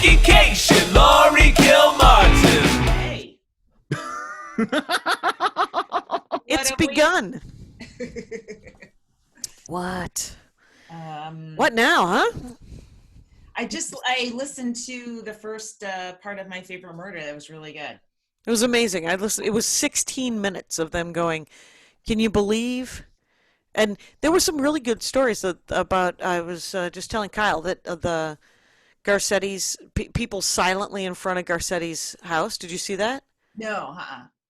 Jackie Cation, Laurie Kilmartin. Hey. It's begun. What? What now, huh? I listened to the first part of My Favorite Murder. That was really good. It was amazing. I listened. It was 16 minutes of them going, "Can you believe?" And there were some really good stories about. I was just telling Kyle that the Garcetti's people silently in front of Garcetti's house. Did you see that? No,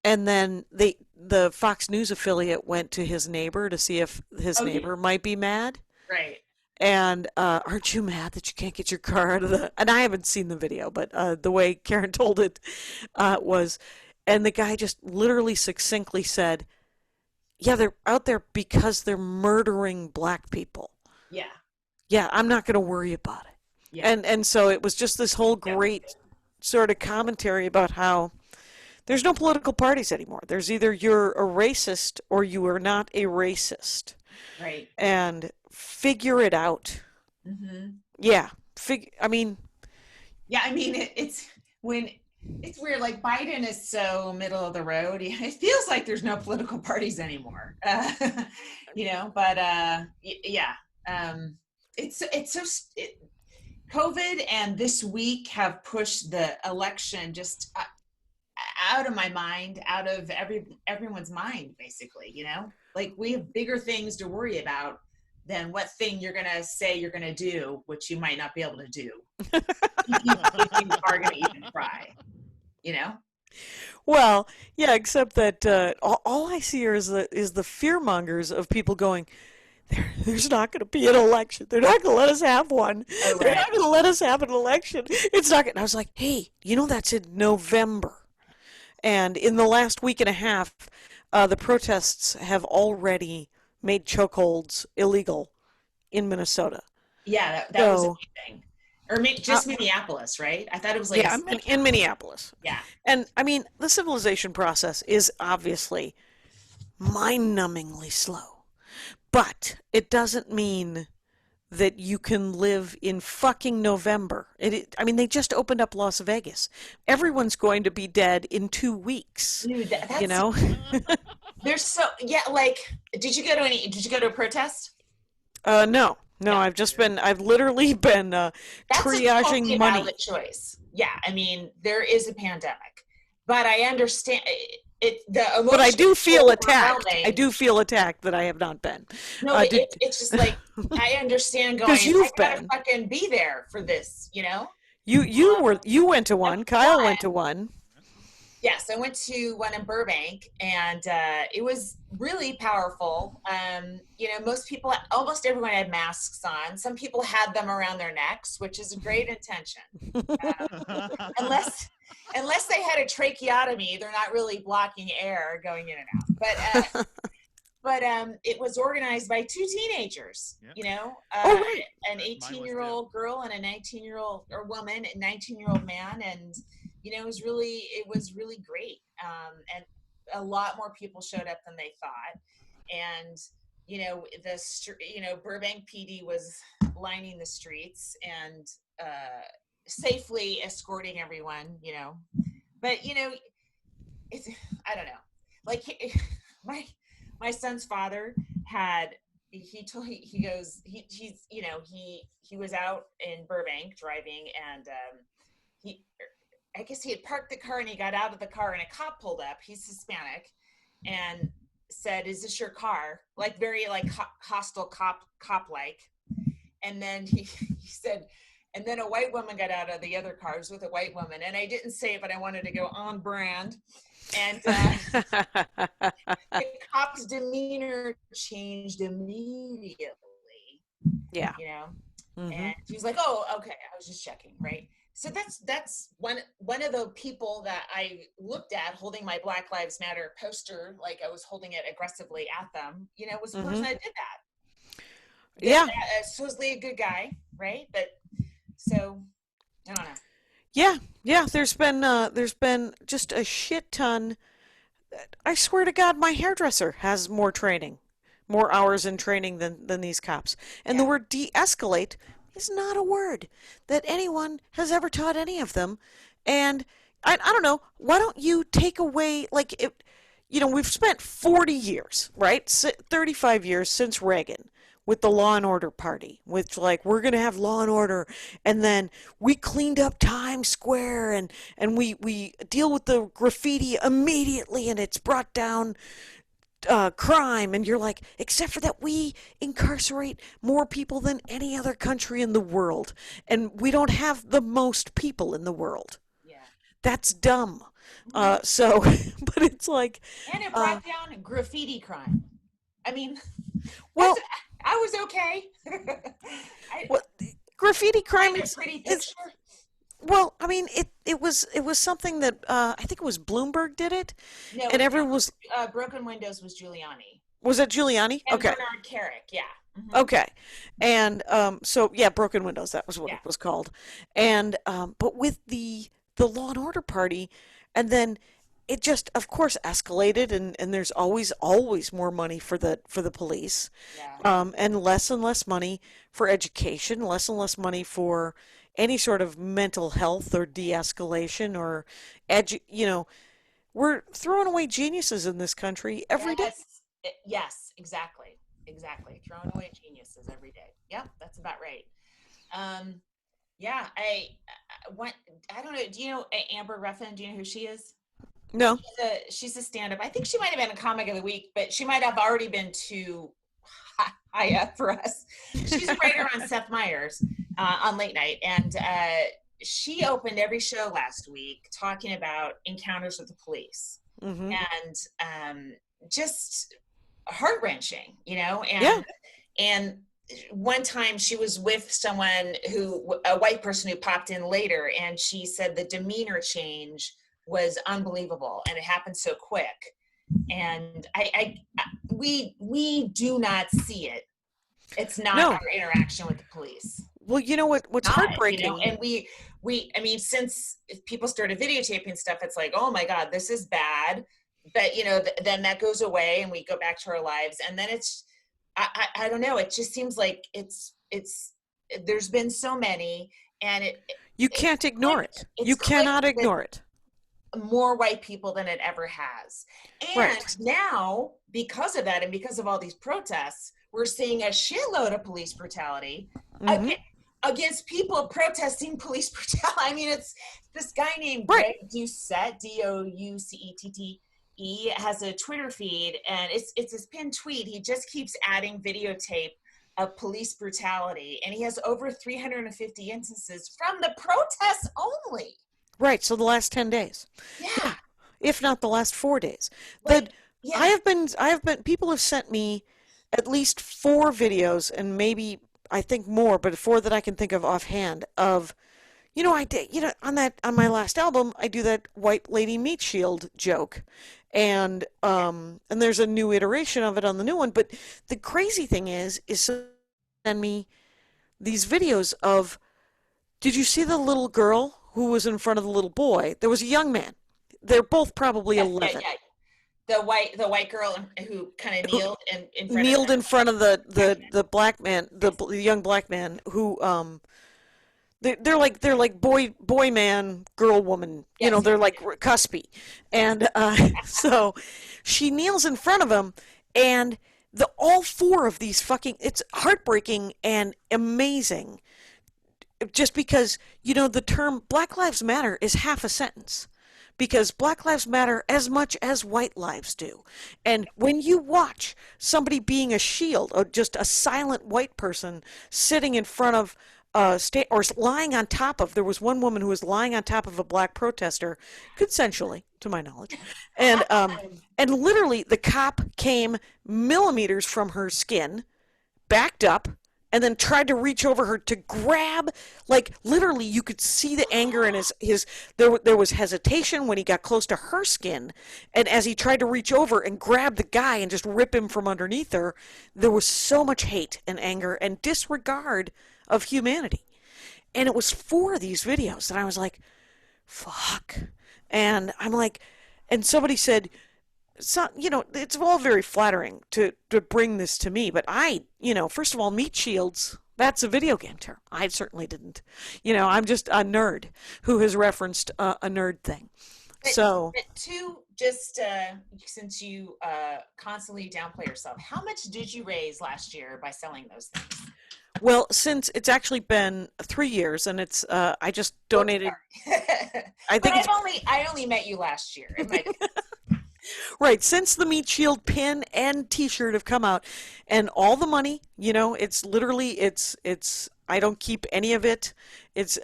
And then the Fox News affiliate went to his neighbor to see if his neighbor might be mad. Right. And aren't you mad that you can't get your car out of the? And I haven't seen the video, but the way Karen told it was, and the guy just literally succinctly said, "Yeah, they're out there because they're murdering black people." Yeah. Yeah, I'm not going to worry about it. Yeah. And so it was just this whole great sort of commentary about how there's no political parties anymore. There's either you're a racist or you are not a racist. Right. And figure it out. Mm-hmm. Yeah. I mean, it's weird. Like Biden is so middle of the road. It feels like there's no political parties anymore. But COVID and this week have pushed the election just out of my mind, out of everyone's mind, basically. Like we have bigger things to worry about than what thing you're going to say you're going to do, which you might not be able to do. if you are going to even try, Well, yeah, except that all I see here is the fearmongers of people going, there's not going to be an election. They're not going to let us have one. Oh, right. They're not going to let us have an election. It's not. And I was like, hey, that's in November. And in the last week and a half, the protests have already made chokeholds illegal in Minnesota. Yeah, that was amazing. Or just Minneapolis, right? I thought it was like... Yeah, in Minneapolis. Yeah. And, I mean, the civilization process is obviously mind-numbingly slow. But it doesn't mean that you can live in fucking November. They just opened up Las Vegas. Everyone's going to be dead in 2 weeks. Dude, There's did you go to a protest? No, yeah. I've literally been triaging money. Valid choice. Yeah, there is a pandemic, but I understand it. But I do feel attacked. I do feel attacked that I have not been. No, it's just like I understand going. I gotta fucking be there for this, You went to one. Kyle went to one. Yes, I went to one in Burbank, and it was really powerful. Almost everyone had masks on. Some people had them around their necks, which is a great intention. Unless they had a tracheotomy, they're not really blocking air going in and out. But it was organized by two teenagers, right. An 18-year-old girl and a 19-year-old or woman, a 19-year-old man, and it was really great. And a lot more people showed up than they thought. And, Burbank PD was lining the streets and safely escorting everyone, But, it's, I don't know. Like, my son's father he was out in Burbank driving, and I guess he had parked the car and he got out of the car and a cop pulled up. He's Hispanic and said, "Is this your car?" Like very like hostile cop like. And then he said, and then a white woman got out of the other car. It was with a white woman. And I didn't say it, but I wanted to go on brand. And the cop's demeanor changed immediately. Yeah. Mm-hmm. And he was like, "Oh, okay. I was just checking." Right. So that's one of the people that I looked at holding my Black Lives Matter poster, like I was holding it aggressively at them, was the person that did that. Yeah. Supposedly a good guy, right? But so I don't know. Yeah. There's been just a shit ton. I swear to God, my hairdresser has more hours in training than these cops. And the word de-escalate is not a word that anyone has ever taught any of them. And I don't know, why don't you take away, like, we've spent 40 years, right? 35 years since Reagan with the Law and Order Party, with like, we're going to have law and order. And then we cleaned up Times Square and we deal with the graffiti immediately and it's brought down crime. And you're like, except for that, we incarcerate more people than any other country in the world. And we don't have the most people in the world. Yeah. That's dumb. But it's like. And it brought down graffiti crime. I mean, well, I was okay. Graffiti crime is pretty picture. Well, I mean, it was something that I think it was Bloomberg did it, no, and everyone was Broken Windows was Giuliani. Was it Giuliani? And okay. Bernard Carrick, yeah. Mm-hmm. Okay, and so yeah, Broken Windows, that was what it was called, and but with the Law and Order Party, and then it just, of course, escalated, and there's always more money for the police, and less money for education, less and less money for any sort of mental health or de-escalation or we're throwing away geniuses in this country every day. Yes, exactly. Throwing away geniuses every day. Yep, that's about right. I don't know. Do you know Amber Ruffin? Do you know who she is? No. She's a stand-up. I think she might have been a comic of the week, but she might have already been too high up for us. She's a writer on Seth Meyers on Late Night, and she opened every show last week talking about encounters with the police, and just heart-wrenching, and one time she was with someone a white person who popped in later, and she said the demeanor change was unbelievable and it happened so quick. And we do not see it. It's not our interaction with the police. Well, you know what's heartbreaking. And we I mean, since people started videotaping stuff, it's like, oh my God, this is bad. But then that goes away and we go back to our lives. And then it's, I don't know. It just seems like there's been so many, and you can't ignore it. You cannot ignore it. More white people than it ever has. And now, because of that, and because of all these protests, we're seeing a shitload of police brutality against people protesting police brutality. I mean, it's this guy named Greg Doucette, Doucette, has a Twitter feed, and it's his pinned tweet. He just keeps adding videotape of police brutality, and he has over 350 instances from the protests only. Right, so the last 10 days. Yeah. If not the last 4 days. I have been people have sent me at least 4 videos, and maybe I think more, but 4 that I can think of offhand of, I did, on my last album, I do that white lady meat shield joke. And there's a new iteration of it on the new one. But the crazy thing is send me these videos of, did you see the little girl who was in front of the little boy? There was a young man. They're both probably 11. The white girl who kind of kneeled in front of the black man, the young black man who they're like boy man, girl woman. They're like cuspy, and so she kneels in front of him, and all 4 of these it's heartbreaking and amazing. Just because, the term Black Lives Matter is half a sentence. Because Black Lives Matter as much as white lives do. And when you watch somebody being a shield, or just a silent white person sitting in front of or lying on top of, there was one woman who was lying on top of a black protester, consensually, to my knowledge. And literally the cop came millimeters from her skin, backed up, and then tried to reach over her to grab, like literally you could see the anger in there was hesitation when he got close to her skin, and as he tried to reach over and grab the guy and just rip him from underneath her, there was so much hate and anger and disregard of humanity. And it was 4 of these videos that I was like, fuck. And I'm like, and somebody said, so, it's all very flattering to bring this to me, but first of all, meat shields That's a video game term. I certainly didn't. I'm just a nerd who has referenced a nerd thing. But two, just since you constantly downplay yourself, how much did you raise last year by selling those things? Well, since it's actually been 3 years, and it's I just donated. I think I only met you last year. Right, since the Meat Shield pin and T-shirt have come out, and all the money, it's literally it's I don't keep any of it. It's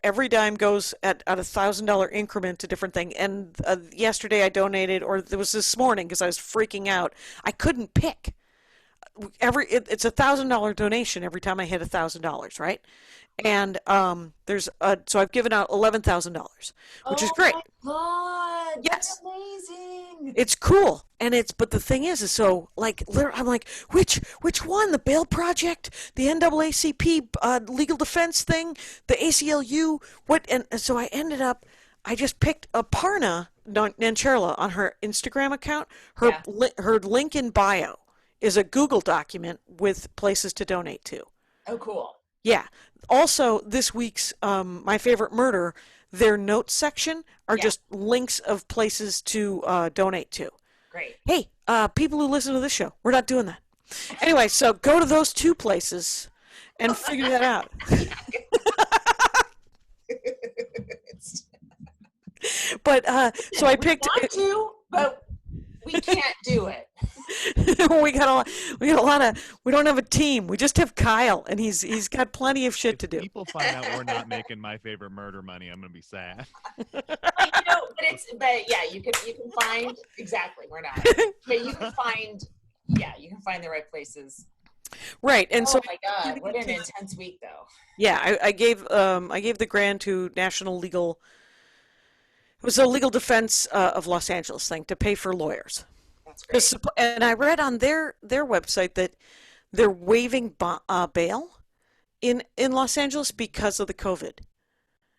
every dime goes at $1,000 increment to different thing. And yesterday I donated, or it was this morning because I was freaking out. I couldn't pick. It's $1,000 donation every time I hit $1,000, right? And so I've given out $11,000, which is great. Oh my God, yes, that's amazing. It's cool, but the thing is so I'm like, which one? The Bail Project, the NAACP legal defense thing, the ACLU, what? And so I just picked Aparna Nancherla on her Instagram account. Her link in bio is a Google document with places to donate to. Oh, cool. Yeah. Also, this week's My Favorite Murder, their notes section are just links of places to donate to. Great. Hey, people who listen to this show, we're not doing that. Anyway, so go to those two places and figure that out. But so I picked. We want to, but we can't do it. we got a lot of. We don't have a team. We just have Kyle, and he's got plenty of shit to do. People find out we're not making My Favorite Murder money, I'm gonna be sad. But yeah, you can find exactly. We're not, but you can find the right places. Right, and oh my God, what an intense week though. Yeah, I gave the grant to National Legal. It was a legal defense of Los Angeles thing to pay for lawyers. That's great. And I read on their website that they're waiving bail in Los Angeles because of the COVID.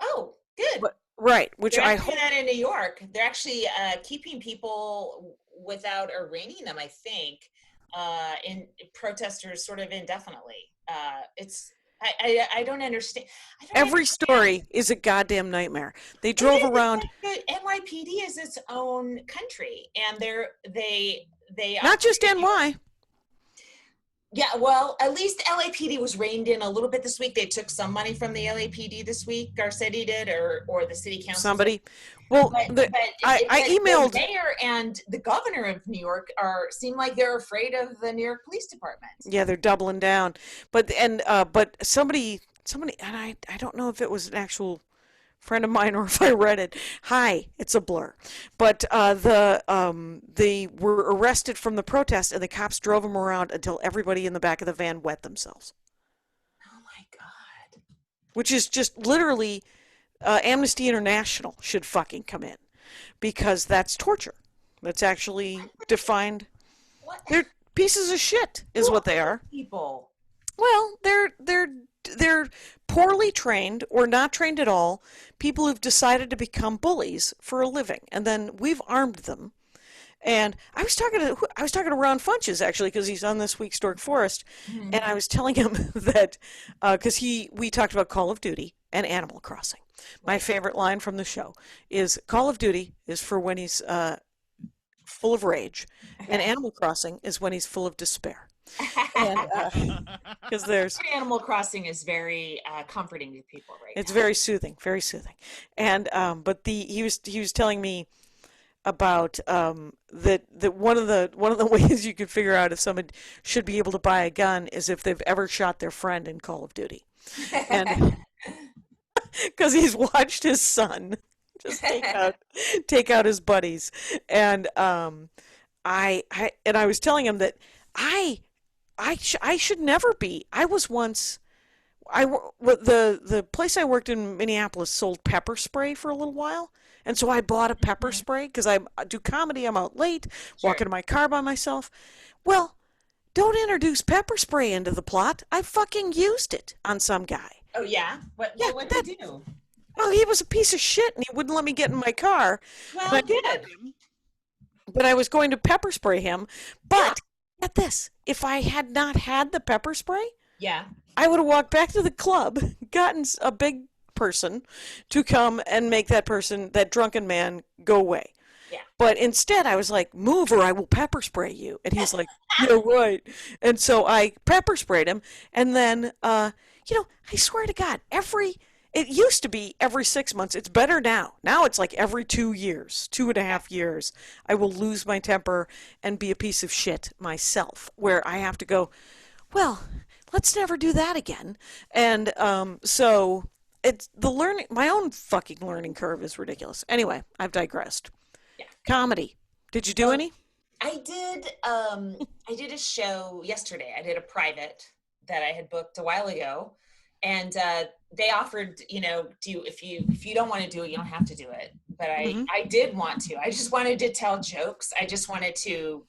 Oh, good. Right, which I hope. That in New York, they're actually keeping people without arraigning them. I think in protesters sort of indefinitely. I don't understand. Every story is a goddamn nightmare. They drove around. The NYPD is its own country, and they not just NY. Yeah, well, at least LAPD was reined in a little bit this week. They took some money from the LAPD this week. Garcetti did, or the city council. Somebody. Well, I emailed. The mayor and the governor of New York seem like they're afraid of the New York Police Department. Yeah, they're doubling down. But somebody, and I don't know if it was an actual friend of mine or if I read it. Hi, it's a blur. But they were arrested from the protest, and the cops drove them around until everybody in the back of the van wet themselves. Oh my God! Which is just literally. Amnesty International should fucking come in, because that's torture. That's actually defined. What? They're pieces of shit, is what they are. People. Well, they're poorly trained or not trained at all. People who've decided to become bullies for a living, and then we've armed them. And I was talking to Ron Funches, actually, because he's on this week's Stork Forest, and I was telling him that because we talked about Call of Duty and Animal Crossing. My favorite line from the show is Call of Duty is for when he's full of rage, and Animal Crossing is when he's full of despair. Because Animal Crossing is very comforting to people, right? It's very soothing, very soothing. And but he was telling me about that one of the ways you could figure out if someone should be able to buy a gun is if they've ever shot their friend in Call of Duty, and because he's watched his son just take out his buddies, and I was telling him that I should never be. I was once. The place I worked in Minneapolis sold pepper spray for a little while, and so I bought a pepper spray because I do comedy. I'm out late, walking to my car by myself. Well, don't introduce pepper spray into the plot. I fucking used it on some guy. Oh yeah? What did he do? Well, he was a piece of shit, and he wouldn't let me get in my car. Well, But I was going to pepper spray him. But get this: if I had not had the pepper spray, Yeah. I would have walked back to the club, gotten a big person to come and make that person, that drunken man, go away. Yeah. But instead, I was like, move or I will pepper spray you. And he's like, yeah, right. And so I pepper sprayed him. And then, I swear to God, it used to be every 6 months. It's better now. Now it's like every 2 years, 2.5 years, I will lose my temper and be a piece of shit myself, where I have to go, well, let's never do that again. And so it's my own fucking learning curve is ridiculous. Anyway, I've digressed. Yeah. Comedy. Did you do any? I did a show yesterday. I did a private that I had booked a while ago, and they offered, if you don't want to do it, you don't have to do it. But I did want to. I just wanted to tell jokes. I just wanted to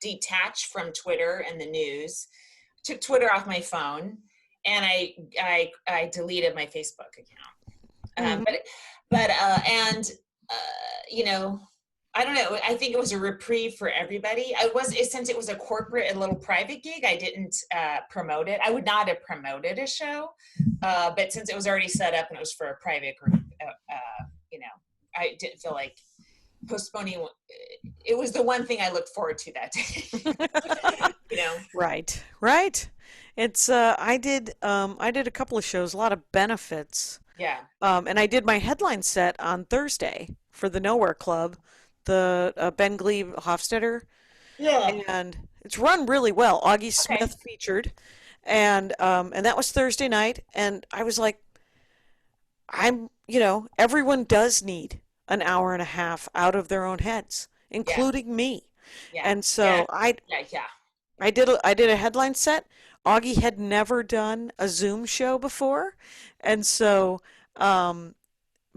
detach from Twitter and the news. Took Twitter off my phone, and I deleted my Facebook account. I don't know. I think it was a reprieve for everybody. Since it was a corporate, a little private gig, I didn't promote it. I would not have promoted a show, but since it was already set up and it was for a private group, I didn't feel like postponing. It was the one thing I looked forward to that day. Right. It's I did a couple of shows, a lot of benefits. Yeah. And I did my headline set on Thursday for the Nowhere Club, the Ben Glebe Hofstetter. Yeah. And it's run really well. Augie Smith featured, and that was Thursday night. And I was like, everyone does need an hour and a half out of their own heads, including me. Yeah. And so I did a headline set. Augie had never done a Zoom show before, and so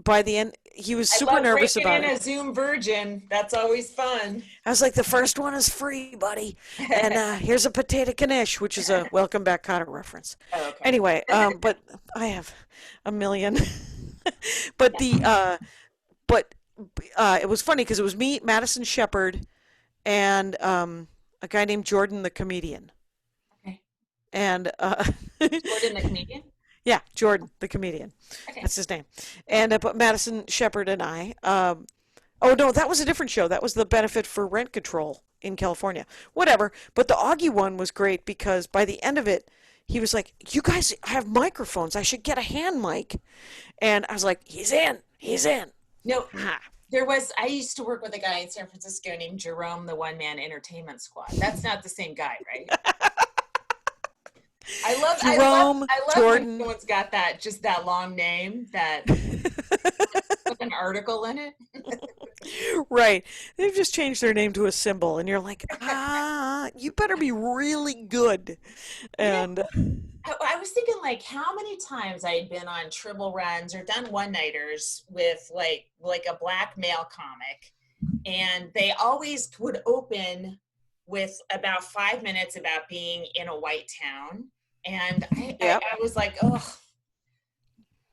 by the end, he was super nervous about it. In a Zoom virgin, that's always fun. I was like, the first one is free, buddy, and here's a potato kanish, which is a Welcome Back, Kotter reference. Oh, okay. Anyway, but I have a million. But it was funny because it was me, Madison Shepard, and a guy named Jordan the comedian. Okay. And Jordan the comedian? Yeah, Jordan the comedian. Okay. That's his name. And but Madison Shepard and I. Oh no, that was a different show. That was the benefit for rent control in California. Whatever. But the Augie one was great because by the end of it, he was like, "You guys have microphones. I should get a hand mic." And I was like, "He's in. He's in." No. I used to work with a guy in San Francisco named Jerome, the One Man Entertainment Squad. That's not the same guy, right? Jerome, I love Jordan. when someone's got that long name with an article in it. Right. They've just changed their name to a symbol, and you're like, you better be really good. And I was thinking, like, how many times I had been on Tribble runs or done one-nighters with like a black male comic, and they always would open with about 5 minutes about being in a white town. And I was like, oh,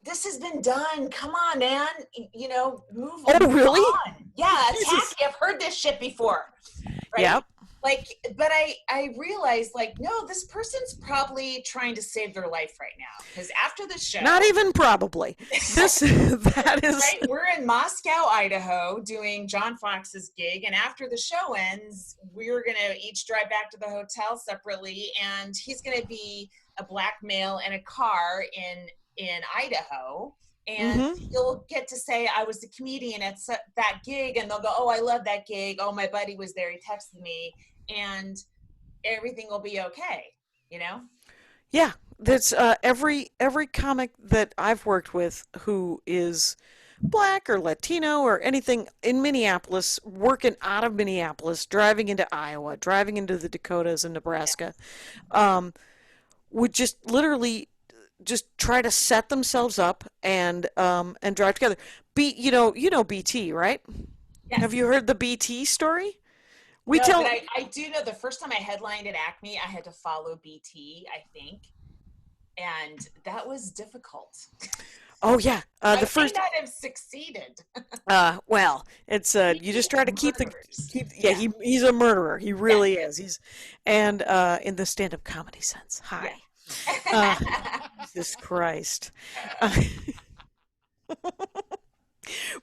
this has been done. Come on, man. Move on. Oh, really? Yeah, it's hacky. I've heard this shit before. Right? Yep. But I realized, no, this person's probably trying to save their life right now. Because after the show. Not even probably. That is. Right? We're in Moscow, Idaho, doing John Fox's gig. And after the show ends, we're going to each drive back to the hotel separately. And he's going to be a black male in a car in Idaho. And you'll get to say, I was the comedian at that gig. And they'll go, oh, I love that gig. Oh, my buddy was there. He texted me. And everything will be okay, Yeah, that's every comic that I've worked with who is black or Latino or anything in Minneapolis, working out of Minneapolis, driving into Iowa, driving into the Dakotas and Nebraska, would just literally just try to set themselves up and drive together. You know BT, right? Yes. Have you heard the BT story? I do know the first time I headlined at Acme, I had to follow BT, I think. And that was difficult. Oh, yeah. I The first, may not have succeeded. well, it's you just try to Murderers. he's a murderer. He really is. And in the stand-up comedy sense. Hi. Uh, Jesus Christ.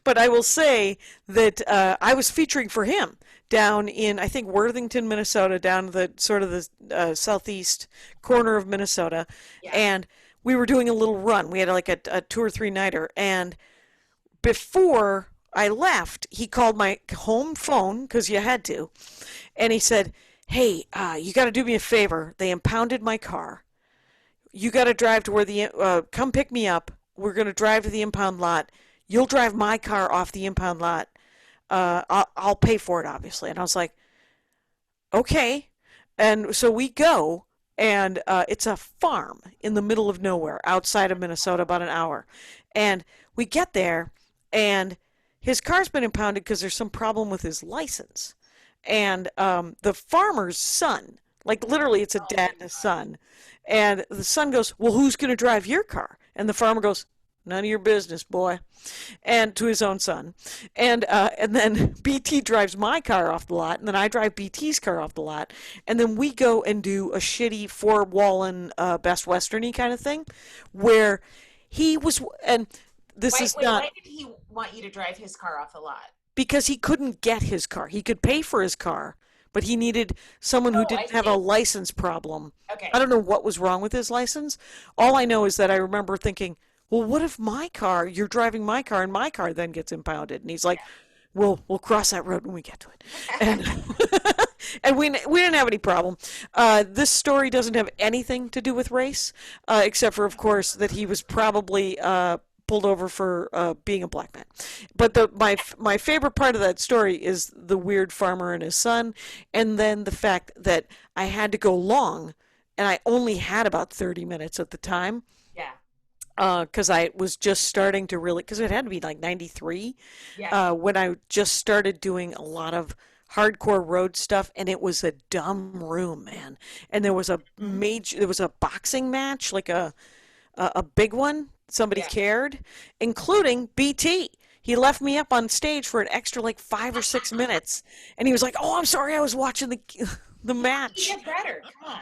But I will say that I was featuring for him down in, I think, Worthington, Minnesota, down the sort of the southeast corner of Minnesota. Yeah. And we were doing a little run. We had like a 2 or 3 nighter. And before I left, he called my home phone, because you had to. And he said, hey, you got to do me a favor. They impounded my car. You got to drive to where come pick me up. We're going to drive to the impound lot. You'll drive my car off the impound lot. I'll pay for it, obviously. And I was like, okay. And so we go, and it's a farm in the middle of nowhere, outside of Minnesota, about an hour. And we get there, and his car's been impounded because there's some problem with his license. And the farmer's son, like literally it's a dad and a son, and the son goes, well, who's going to drive your car? And the farmer goes, none of your business, boy, and to his own son. And then BT drives my car off the lot, and then I drive BT's car off the lot, and then we go and do a shitty Fort Wallen Best Western-y kind of thing, where he was, and this is not... Why did he want you to drive his car off the lot? Because he couldn't get his car. He could pay for his car, but he needed someone who didn't have a license problem. Okay. I don't know what was wrong with his license. All I know is that I remember thinking, well, what if you're driving my car, and my car then gets impounded? And he's like, we'll cross that road when we get to it. And, and we didn't have any problem. This story doesn't have anything to do with race, except for, of course, that he was probably pulled over for being a black man. But my favorite part of that story is the weird farmer and his son, and then the fact that I had to go long, and I only had about 30 minutes at the time. Yeah. Because I was just starting to really, because it had to be like 93, Yeah. when I just started doing a lot of hardcore road stuff, and it was a dumb room, man. And there was a boxing match, like a big one. Somebody cared, including BT. He left me up on stage for an extra like 5 or 6 minutes, and he was like, "Oh, I'm sorry, I was watching the match." You get better. Come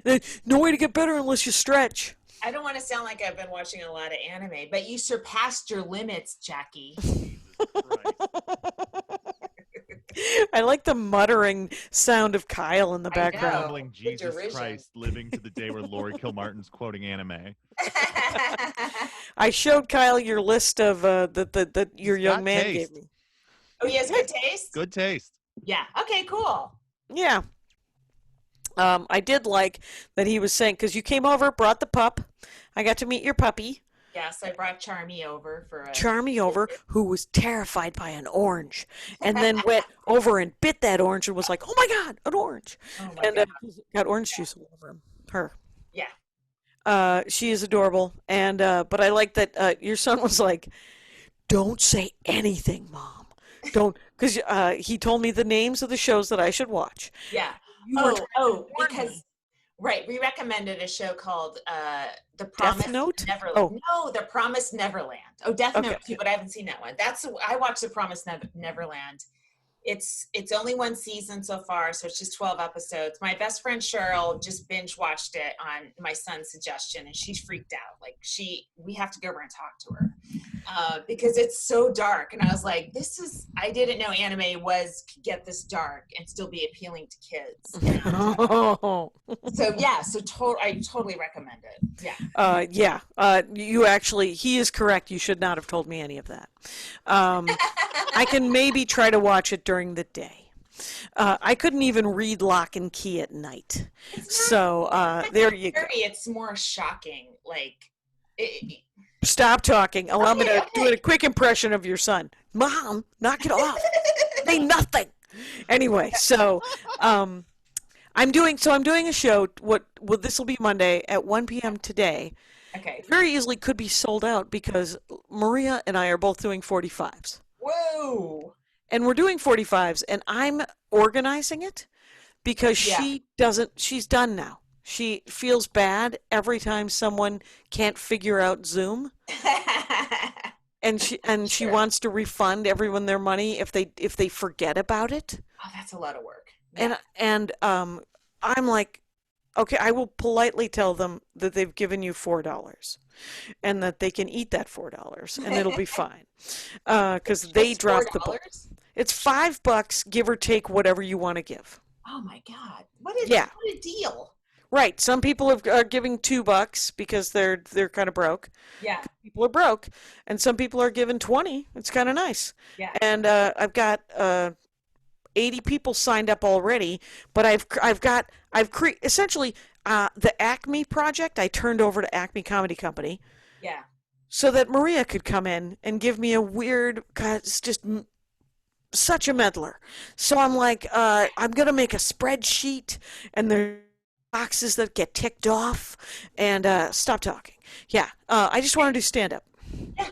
on. No way to get better unless you stretch. I don't want to sound like I've been watching a lot of anime, but you surpassed your limits, Jackie. I like the muttering sound of Kyle in the background. Mumbling Jesus Christ, living to the day where Laurie Kilmartin's quoting anime. I showed Kyle your list of that your young man gave me. Oh, he has good taste? Good taste. Yeah. Okay, cool. Yeah. I did like that he was saying, because you came over, brought the pup. I got to meet your puppy. Yes, I brought Charmy over who was terrified by an orange, and then went over and bit that orange and was like, "Oh my God, an orange!" God. Got orange juice all over him. Her. Yeah. She is adorable, and but I like that your son was like, "Don't say anything, Mom. Don't," because he told me the names of the shows that I should watch. Yeah. Because we recommended a show called The Promised Neverland. Oh. No, The Promised Neverland. Oh, Death Note too, but I haven't seen that one. I watched The Promised Neverland. It's only one season so far, so it's just 12 episodes. My best friend Cheryl just binge watched it on my son's suggestion, and she's freaked out. Like we have to go over and talk to her because it's so dark. And I was like, I didn't know anime could get this dark and still be appealing to kids. I totally recommend it. Yeah. He is correct. You should not have told me any of that. I can maybe try to watch it during the day. I couldn't even read Lock and Key at night. There you go. It's more shocking. Stop talking. Allow me to do a quick impression of your son. Mom, knock it off. Say nothing. Anyway, so I'm doing a show. This will be Monday at 1 p.m. today. Okay. Very easily could be sold out because Maria and I are both doing 45s. Whoa. And we're doing 45s, and I'm organizing it because she's done now. She feels bad every time someone can't figure out Zoom. and she wants to refund everyone their money if they forget about it. Oh, that's a lot of work. Yeah. And I'm like, okay, I will politely tell them that they've given you $4 and that they can eat that $4 and it'll be fine. Because they dropped the ball. It's $5, give or take whatever you want to give. Oh my God. What a deal. Right. Some people are giving $2 because they're kind of broke. Yeah. People are broke, and some people are giving 20. It's kind of nice. Yeah. And I've got 80 people signed up already, but essentially the Acme project I turned over to Acme Comedy Company. Yeah. So that Maria could come in and give me a weird, God, it's just such a meddler. So I'm like, I'm going to make a spreadsheet, and there's boxes that get ticked off, and stop talking. Yeah, I just want to do stand-up. Yeah,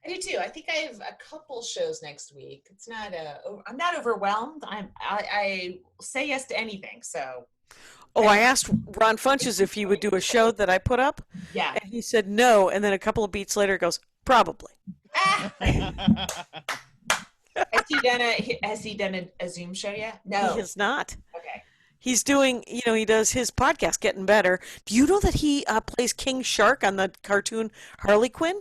I do too. I think I have a couple shows next week. It's not I'm not overwhelmed. I say yes to anything. So. Oh, I asked Ron Funches if he would do a show that I put up. Yeah. And he said no, and then a couple of beats later he goes, probably. Has he done a Zoom show yet? No. He has not. Okay. He's doing, he does his podcast, Getting Better. Do you know that he plays King Shark on the cartoon Harley Quinn?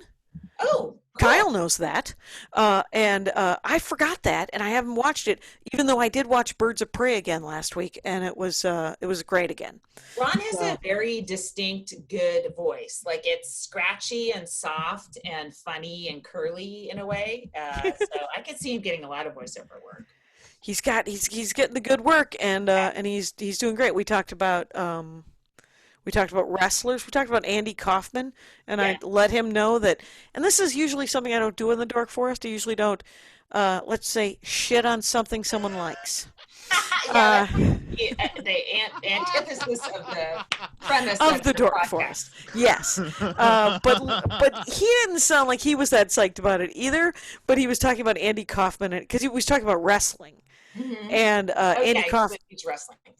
Oh, cool. Kyle knows that. And I forgot that, and I haven't watched it, even though I did watch Birds of Prey again last week, and it was great again. Ron has a very distinct, good voice. Like, it's scratchy and soft and funny and curly in a way. So I could see him getting a lot of voiceover work. He's getting the good work, and he's doing great. We talked about wrestlers. We talked about Andy Kaufman, and I let him know that. And this is usually something I don't do in the Dork Forest. I usually don't, let's say, shit on something someone likes. The antithesis of the premise of the Dork podcast. Forest. Yes, but he didn't sound like he was that psyched about it either. But he was talking about Andy Kaufman because he was talking about wrestling, and Andy Kaufman. He's a wrestling fan.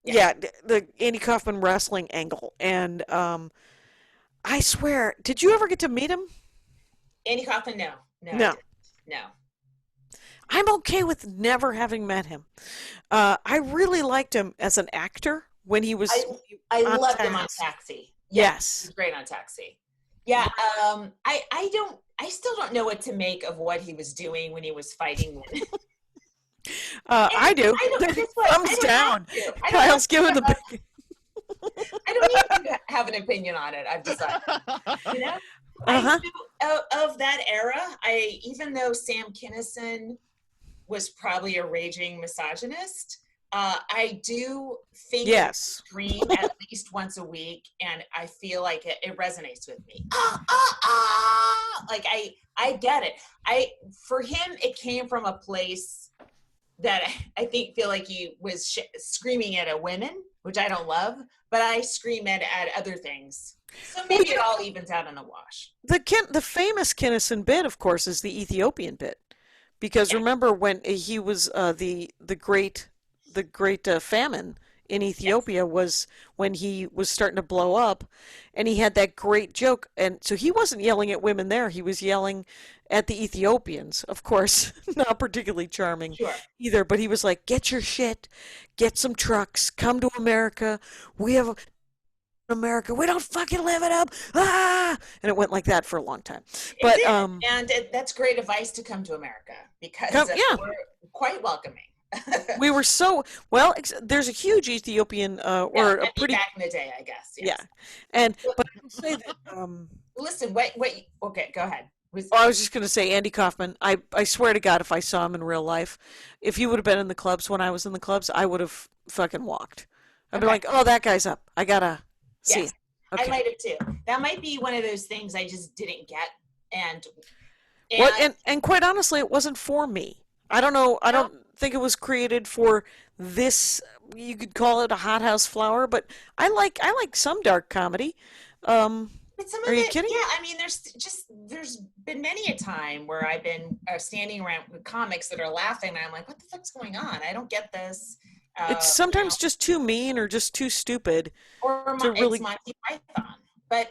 Yeah, the Andy Kaufman wrestling angle, and I swear, did you ever get to meet him? Andy Kaufman, no. I'm okay with never having met him. I really liked him as an actor when he was. I loved him on Taxi. Yes, he was great on Taxi. Yeah, I still don't know what to make of what he was doing when he was fighting women. I do. Thumbs down. Kyle's giving the big. I don't need to have an opinion on it. I've decided. Of that era, even though Sam Kinison was probably a raging misogynist, I do think scream at least once a week, and I feel like it resonates with me. Like I get it. For him, it came from a place that I feel like he was screaming at a women, which I don't love, but I scream at other things. So maybe it all evens out in the wash. The famous Kinison bit, of course, is the Ethiopian bit, because remember when he was the great famine in Ethiopia was when he was starting to blow up, and he had that great joke, and so he wasn't yelling at women there, he was yelling at the Ethiopians, of course, not particularly charming either, but he was like, get your shit, get some trucks, come to America, we have America, we don't fucking live it up, and it went like that for a long time. But that's great advice to come to America, because we're quite welcoming. We were so well. There's a huge Ethiopian, or a pretty back in the day, I guess. Yes. Yeah, but I will say that. Listen, wait. Okay, go ahead. I was just going to say, Andy Kaufman. I swear to God, if I saw him in real life, if he would have been in the clubs when I was in the clubs, I would have fucking walked. I'd be like, oh, that guy's up. I gotta see. Yes, okay. I might have too. That might be one of those things I just didn't get, and quite honestly, it wasn't for me. I don't know. I don't think it was created for this. You could call it a hothouse flower, but I like some dark comedy. But some of Are you kidding? Yeah, I mean, there's been many a time where I've been standing around with comics that are laughing, and I'm like, what the fuck's going on? I don't get this. It's sometimes just too mean or just too stupid. Or it's Monty Python. But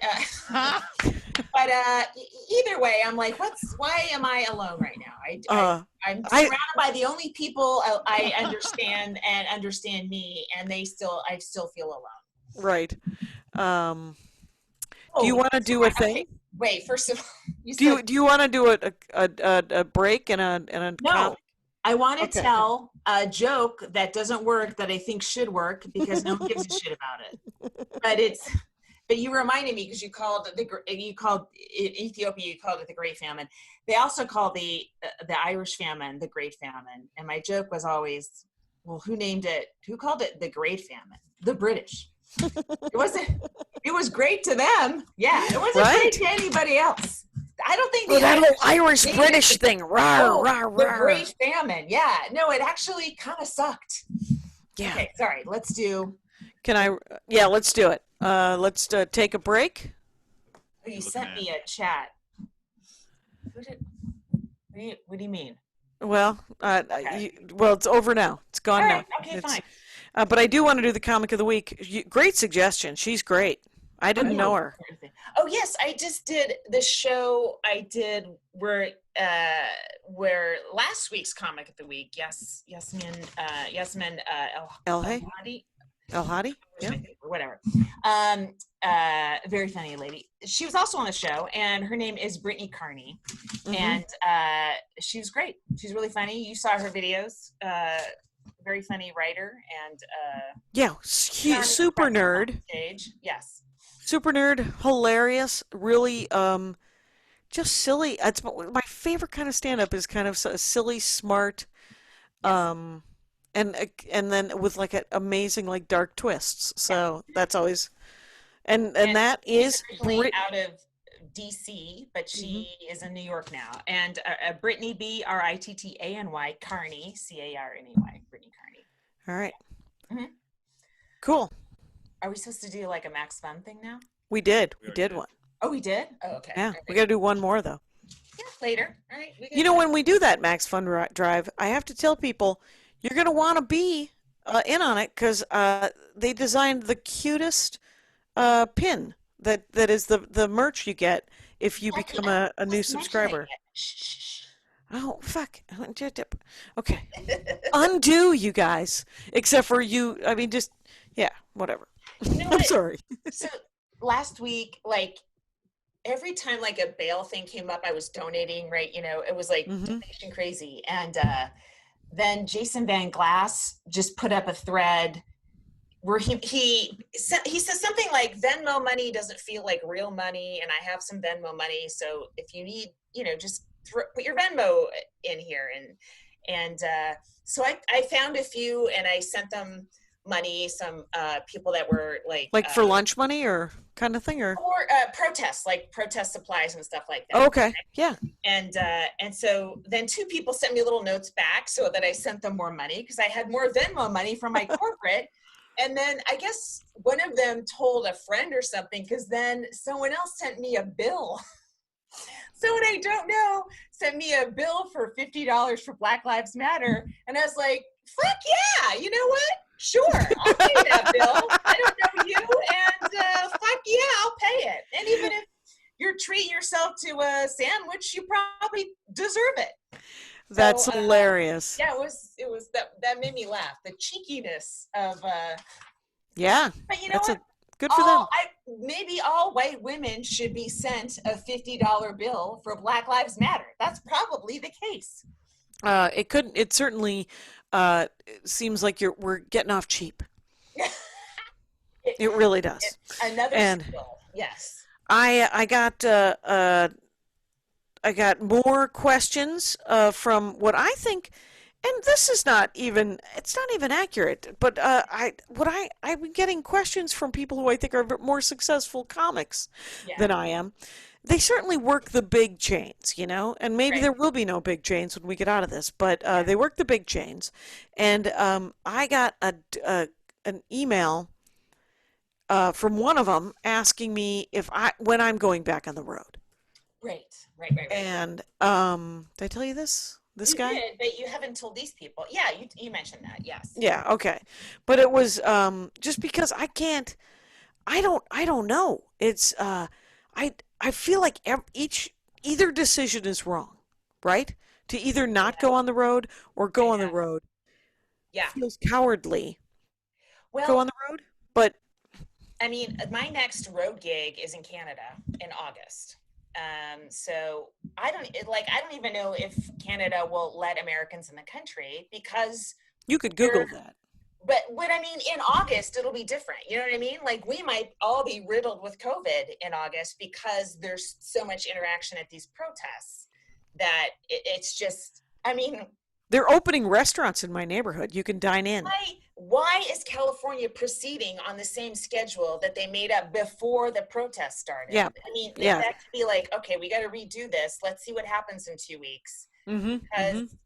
either way, I'm like, why am I alone right now? I'm surrounded by the only people I understand and understand me, and I still feel alone. Right. Do you want to do a thing? Okay. Wait, first of all, Do you want to do a break and a no? comic? I want to tell a joke that doesn't work that I think should work because no one gives a shit about it. But you reminded me because you called in Ethiopia, you called it the Great Famine. They also call the Irish famine the Great Famine. And my joke was always, well, who named it? Who called it the Great Famine? The British. It was great to them. Yeah, it wasn't great to anybody else. I don't think that whole Irish British thing. Rawr, rawr, the rawr. Great Famine. Yeah, no, it actually kind of sucked. Yeah. Okay, sorry. Let's do. Can I? Yeah, let's do it. Let's take a break. Oh, you sent me a chat. What do you mean? Well, Okay. it's over now. It's gone All right, now. okay, fine. But I do want to do the comic of the week. Great suggestion. She's great. I didn't know her. Oh yes, I just did the show I did where last week's comic of the week. Yasmin El Hadi. El Hadi? Yeah. Whatever. Very funny lady. She was also on the show, and her name is Brittany Carney, and she was great. She's really funny. You saw her videos. Very funny writer, and super nerd. Stage. Yes. Super nerd, hilarious, really just silly. It's my favorite kind of stand-up is kind of silly, smart, and then with like amazing like dark twists. So that's always, and that is out of DC, but she is in New York now. And Brittany Brittany Carney Carney, Brittany Carney. All right. Mm-hmm. Cool. Are we supposed to do like a Max Fun thing now? We did. We did one. Oh, we did? Oh, okay. Yeah. Right. We got to do one more though. Yeah, later. All right. When we do that Max Fun Drive, I have to tell people you're going to want to be in on it because they designed the cutest pin that is the merch you get if you become a new subscriber. Oh, fuck. Okay. Undo, you guys. Except for you. I mean, just, yeah, whatever. I'm sorry. So last week, like, every time like a bail thing came up, I was donating, right? It was like donation crazy. And then Jason Van Glass just put up a thread where he says something like, Venmo money doesn't feel like real money, and I have some Venmo money, so if you need, just put your Venmo in here. And so I found a few, and I sent them money, some people that were like for lunch money or kind of thing, or protests, like protest supplies and stuff like that. Oh, okay. Yeah. And so then two people sent me little notes back so that I sent them more money because I had more Venmo money from my corporate. And then I guess one of them told a friend or something, because then someone else sent me a bill. Someone I don't know sent me a bill for $50 for Black Lives Matter. And I was like, fuck yeah, you know what? Sure, I'll pay that bill. I don't know you, and fuck yeah, I'll pay it. And even if you're treating yourself to a sandwich, you probably deserve it. That's hilarious. Yeah, it was that made me laugh. The cheekiness of yeah. But you know what? Good for them. Maybe all white women should be sent a $50 bill for Black Lives Matter. That's probably the case. It certainly seems like we're getting off cheap. It really does. Another skill. Yes. I got more questions from what I think, and this is it's not even accurate, but I've been getting questions from people who I think are more successful comics than I am. They certainly work the big chains, and maybe there will be no big chains when we get out of this, but they work the big chains. And I got an email from one of them asking me when I'm going back on the road. Right. And did I tell you this? This guy? You did, but you haven't told these people. Yeah, you mentioned that. Yes. Yeah. Okay. But it was just because I don't know. It's I feel like each either decision is wrong, right? To either not go on the road or go on the road Yeah. feels cowardly. Well, Go on the road, but I mean, my next road gig is in Canada in August. So I don't even know if Canada will let Americans in the country because you could Google that. But what I mean, in August, it'll be different. You know what I mean? Like we might all be riddled with COVID in August because there's so much interaction at these protests that it's just, I mean. They're opening restaurants in my neighborhood. You can dine in. Why is California proceeding on the same schedule that they made up before the protest started? Yeah. I mean, yeah. that could be like, okay, we got to redo this. Let's see what happens in 2 weeks. Because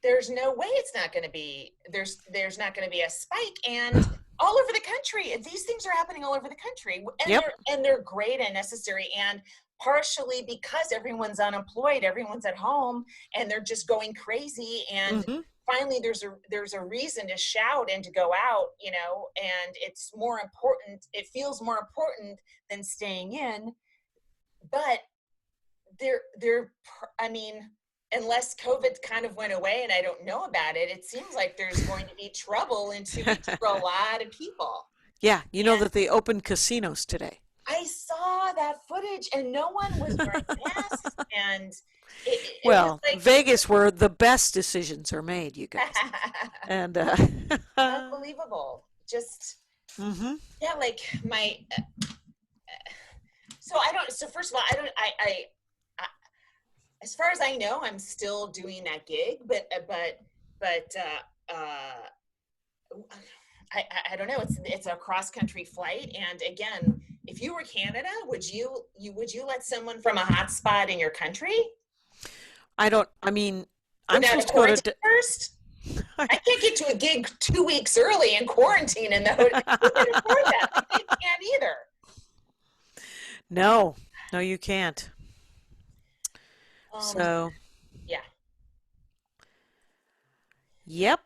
there's no way it's not going to be, there's not going to be a spike. And all over the country, these things are happening all over the country. And they're great and necessary. And partially because everyone's unemployed, everyone's at home, and they're just going crazy. And finally, there's a reason to shout and to go out, you know, and it's more important. It feels more important than staying in. But I mean, unless COVID kind of went away and I don't know about it, it seems like there's going to be trouble in 2 weeks for a lot of people. Yeah, you know that they opened casinos today. I saw that footage and no one was wearing masks. And it well, was like, Vegas, where the best decisions are made, you guys. And unbelievable. Just yeah, like my. So first of all, I as far as I know, I'm still doing that gig, but I don't know. It's a cross country flight, and again, if you were Canada, would you let someone from a hot spot in your country? I'm supposed to go to first. I can't get to a gig 2 weeks early and quarantine in the hotel. Who can afford that? They can't either. No, you can't. So, yeah. Yep.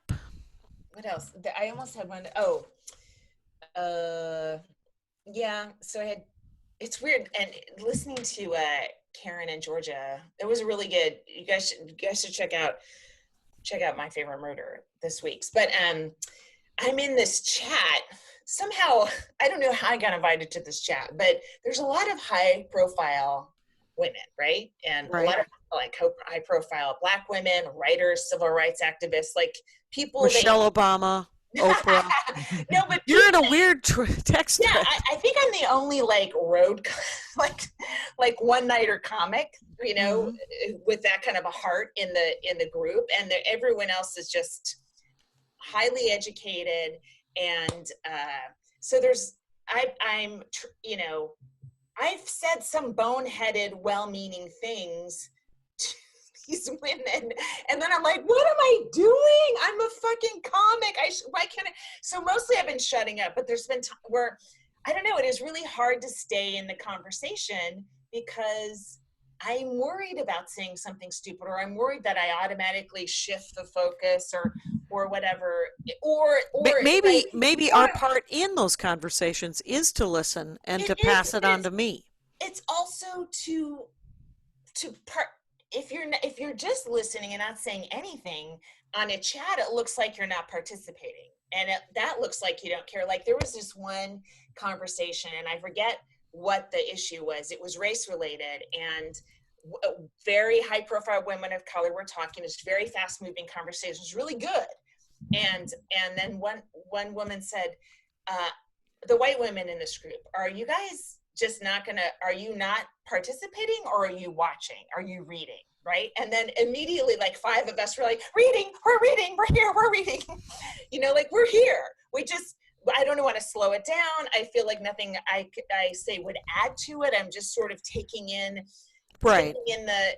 What else? I almost had one. Yeah. So it's weird. And listening to Karen and Georgia, it was really good. You guys should check out My Favorite Murder this week's. But I'm in this chat. Somehow, I don't know how I got invited to this chat, but there's a lot of high profile women, right? And a lot of like high profile Black women, writers, civil rights activists, like people. Michelle Obama, Oprah. No, but you're in a weird text. Yeah, I think I'm the only like road, like one nighter comic, you know, with that kind of a heart in the group, and everyone else is just highly educated, and so I'm you know. I've said some boneheaded, well-meaning things to these women, and then I'm like, what am I doing? I'm a fucking comic. Why can't I? So mostly I've been shutting up, but there's been where, I don't know, it is really hard to stay in the conversation because I'm worried about saying something stupid, or I'm worried that I automatically shift the focus or whatever, or maybe our part in those conversations is to listen and to pass it on to me. It's also to if you're just listening and not saying anything on a chat, it looks like you're not participating, and that looks like you don't care. Like there was this one conversation, and I forget what the issue was. It was race related, and very high profile women of color were talking. It's very fast moving conversations, really good. And then one woman said, the white women in this group, are you guys just are you not participating, or are you watching? Are you reading? Right? And then immediately like 5 of us were like, we're here, we're reading. You know, like we're here. I don't want to slow it down. I feel like nothing I say would add to it. I'm just sort of taking in the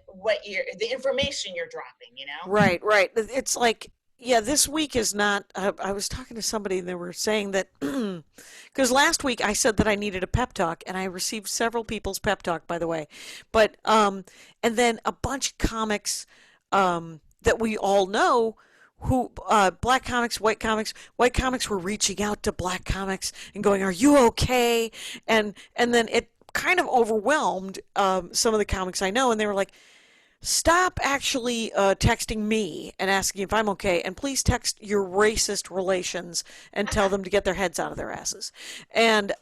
information you're dropping, you know? Right. It's like, yeah, this week is not, I was talking to somebody and they were saying that, because last week I said that I needed a pep talk, and I received several people's pep talk, by the way. But, and then a bunch of comics that we all know who, black comics, white comics were reaching out to black comics and going, are you okay? And then it kind of overwhelmed some of the comics I know, and they were like, stop actually texting me and asking if I'm okay, and please text your racist relations and tell them to get their heads out of their asses, and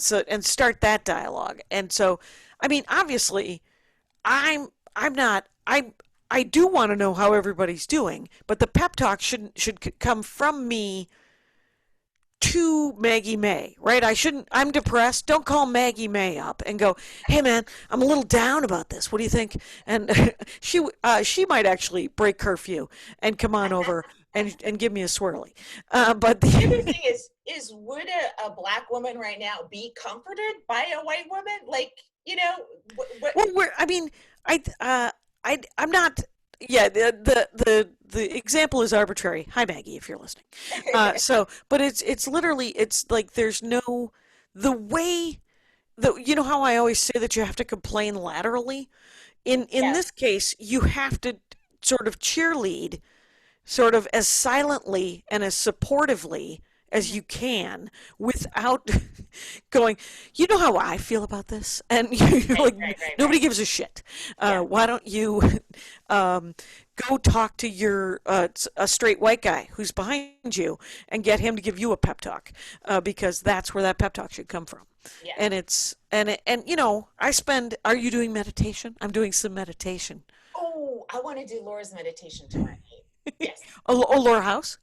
start that dialogue. And so, I mean, obviously, I'm not. I do want to know how everybody's doing, but the pep talk should come from me to Maggie May, right? I'm depressed. Don't call Maggie May up and go, hey man, I'm a little down about this. What do you think? And she might actually break curfew and come on over and give me a swirly. But the other thing is would a black woman right now be comforted by a white woman? Like, you know, I'm not. Yeah, the example is arbitrary. Hi, Maggie, if you're listening. But it's literally, it's like there's no, the way, you know how I always say that you have to complain laterally? In this case, you have to sort of cheerlead sort of as silently and as supportively as you can without going, you know how I feel about this? And nobody gives a shit. Why don't you go talk to your a straight white guy who's behind you and get him to give you a pep talk, because that's where that pep talk should come from. Yeah. And you know, are you doing meditation? I'm doing some meditation. Oh, I want to do Laura's meditation tonight. Yes. Oh, Laura House?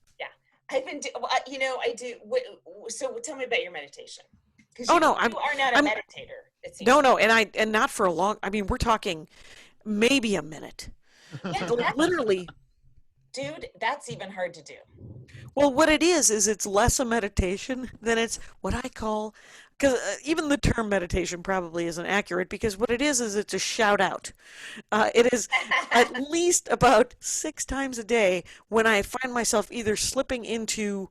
I've been, you know, I do. So tell me about your meditation. You are not a meditator. It seems. No, and not for a long. I mean, we're talking maybe a minute. Yeah, literally. Dude, that's even hard to do. Well, what it is it's less a meditation than it's what I call, because even the term meditation probably isn't accurate, because what it is it's a shout out. It is at least about 6 times a day when I find myself either slipping into,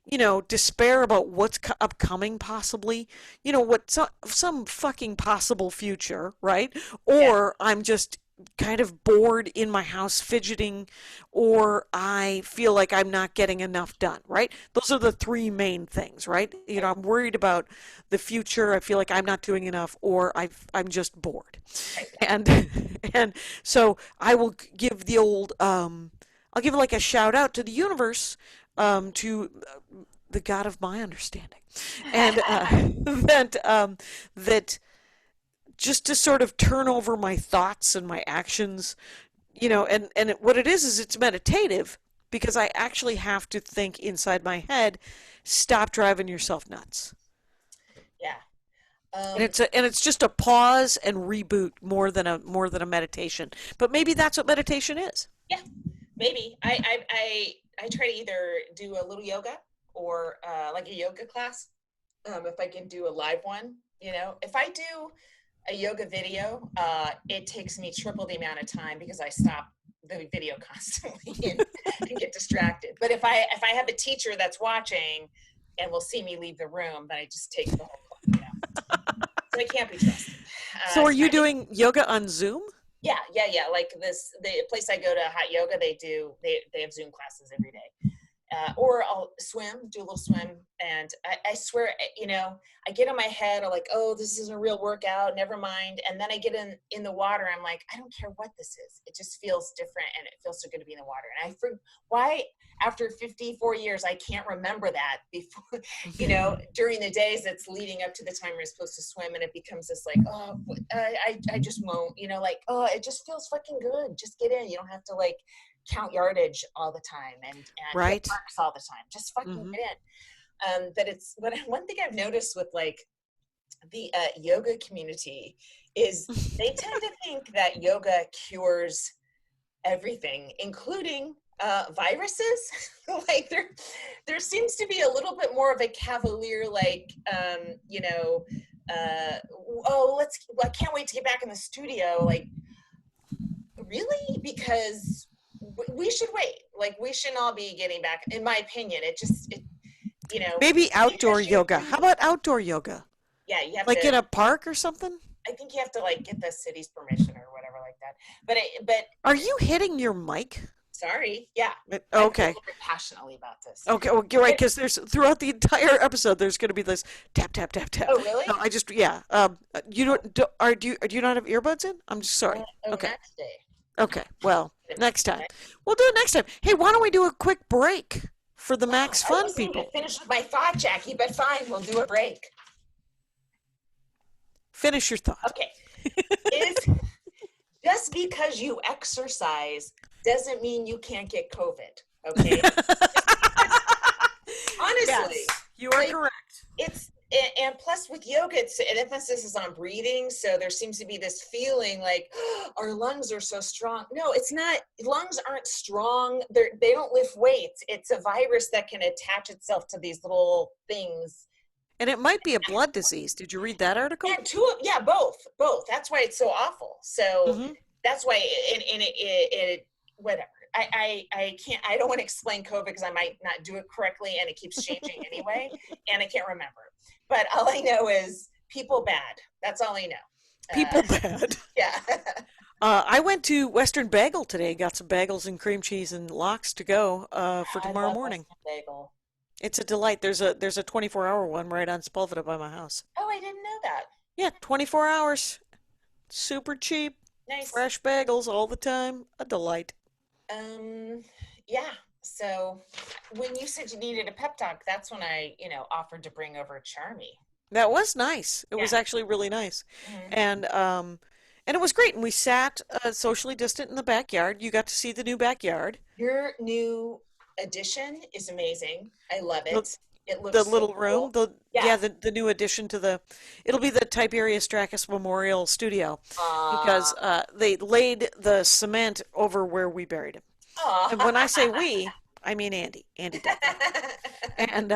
you know, despair about what's upcoming possibly, you know, some fucking possible future, right? Or I'm just kind of bored in my house fidgeting, or I feel like I'm not getting enough done, right? Those are the 3 main things, right? You know, I'm worried about the future, I feel like I'm not doing enough, or I'm just bored. And so I will give the old I'll give like a shout out to the universe, to the God of my understanding, and that just to sort of turn over my thoughts and my actions, you know, and what it is it's meditative, because I actually have to think inside my head, stop driving yourself nuts. Yeah. And it's just a pause and reboot more than a meditation. But maybe that's what meditation is. Yeah, maybe. I try to either do a little yoga or like a yoga class, if I can do a live one. You know, if I do a yoga video, it takes me triple the amount of time because I stop the video constantly and get distracted. But if I have a teacher that's watching and will see me leave the room, then I just take the whole class. You know? So I can't be trusted. So are you doing yoga on Zoom? Yeah. Like the place I go to, hot yoga, they have Zoom classes every day. Or I'll do a little swim, and I swear, you know, I get in my head, I'm like, oh, this isn't a real workout, never mind. And then I get in the water, I'm like, I don't care what this is. It just feels different, and it feels so good to be in the water. And why, after 54 years, I can't remember that before, you know, during the days it's leading up to the time you're supposed to swim, and it becomes this like, oh, I just won't, you know, like, oh, it just feels fucking good. Just get in. You don't have to like count yardage all the time and right. Hit marks all the time. Just fucking get in. But it's one thing I've noticed with like the yoga community is they tend to think that yoga cures everything, including viruses. Like there seems to be a little bit more of a cavalier, like you know, I can't wait to get back in the studio. Like, really? Because we should wait. Like, we shouldn't all be getting back. In my opinion, you know. Maybe outdoor yoga. How about outdoor yoga? Yeah, you have like to, in a park or something. I think you have to like get the city's permission or whatever like that. But are you hitting your mic? Sorry. Yeah. I Okay. feel very passionately about this. Okay, well, you're right, because there's throughout the entire episode, there's going to be this tap, tap, tap, tap. Oh, really? No, I just, yeah. You don't, do you not have earbuds in? I'm just sorry. Okay. Not today. Okay. Well, next time. We'll do it next time. Hey, why don't we do a quick break for the Max I Fun wasn't even people? finish with my thought, Jackie, but fine, we'll do a break. Finish your thought. Okay. Just because you exercise doesn't mean you can't get COVID. Okay. Honestly, Yes, you are correct. And plus with yoga, an emphasis is on breathing. So there seems to be this feeling like our lungs are so strong. No, it's not. Lungs aren't strong. They don't lift weights. It's a virus that can attach itself to these little things. And it might be a blood disease. Did you read that article? Yeah, both. That's why it's so awful. So that's why it whatever. I can't. I don't want to explain COVID because I might not do it correctly, and it keeps changing anyway, and I can't remember. But all I know is people bad. That's all I know. People bad. Yeah. I went to Western Bagel today. Got some bagels and cream cheese and lox to go for tomorrow morning. Western Bagel. It's a delight. There's a 24-hour one right on Sepulveda by my house. Oh, I didn't know that. Yeah, 24 hours. Super cheap. Nice. Fresh bagels all the time. A delight. Yeah. So when you said you needed a pep talk, that's when I, offered to bring over Charmy. That was nice. It was actually really nice. And it was great. And we sat socially distant in the backyard. You got to see the new backyard. Your new addition is amazing. I love it. It looks the so little cool. room, the new addition to it'll be the Tiberius Gracchus Memorial Studio because they laid the cement over where we buried him. And when I say we, I mean Andy. Andy did that. And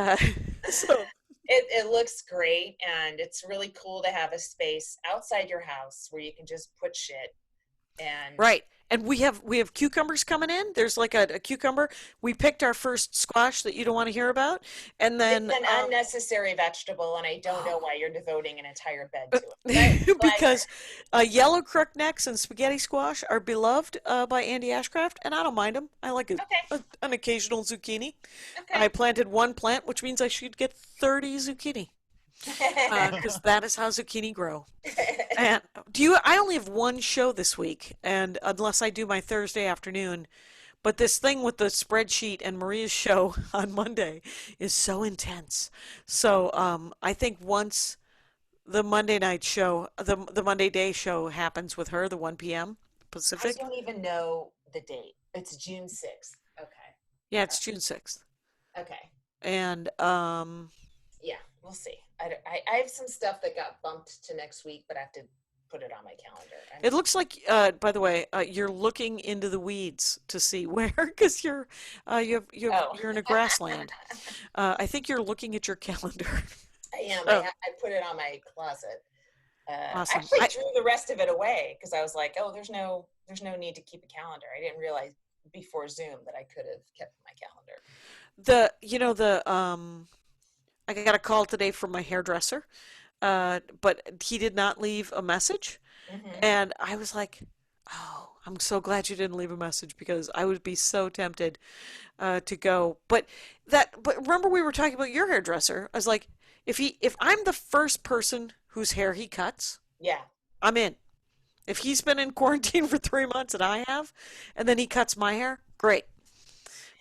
so it looks great, and it's really cool to have a space outside your house where you can just put shit. And right. And we have cucumbers coming in. There's like a cucumber. We picked our first squash that you don't want to hear about. And then it's an unnecessary vegetable, and I don't know why you're devoting an entire bed to it. Because yellow crooknecks and spaghetti squash are beloved by Andy Ashcraft, and I don't mind them. I like an occasional zucchini. Okay. I planted one plant, which means I should get 30 zucchini. Because that is how zucchini grow. And I only have one show this week, and unless I do my Thursday afternoon, but this thing with the spreadsheet and Maria's show on Monday is so intense. So I think once the Monday night show, the Monday day show happens with her, the 1 p.m. Pacific. I don't even know the date. It's June 6th. Okay. Yeah, it's June 6th. Okay. And yeah, we'll see. I have some stuff that got bumped to next week, but I have to put it on my calendar. It looks like, by the way, you're looking into the weeds to see where, because you're in a grassland. I think you're looking at your calendar. I am. Oh. I put it on my closet. Awesome. Actually, threw the rest of it away because I was like, oh, there's no need to keep a calendar. I didn't realize before Zoom that I could have kept my calendar. I got a call today from my hairdresser, but he did not leave a message. And I was like, oh, I'm so glad you didn't leave a message because I would be so tempted to go. But remember we were talking about your hairdresser. I was like, if I'm the first person whose hair he cuts, yeah, I'm in. If he's been in quarantine for 3 months and I have, and then he cuts my hair, great.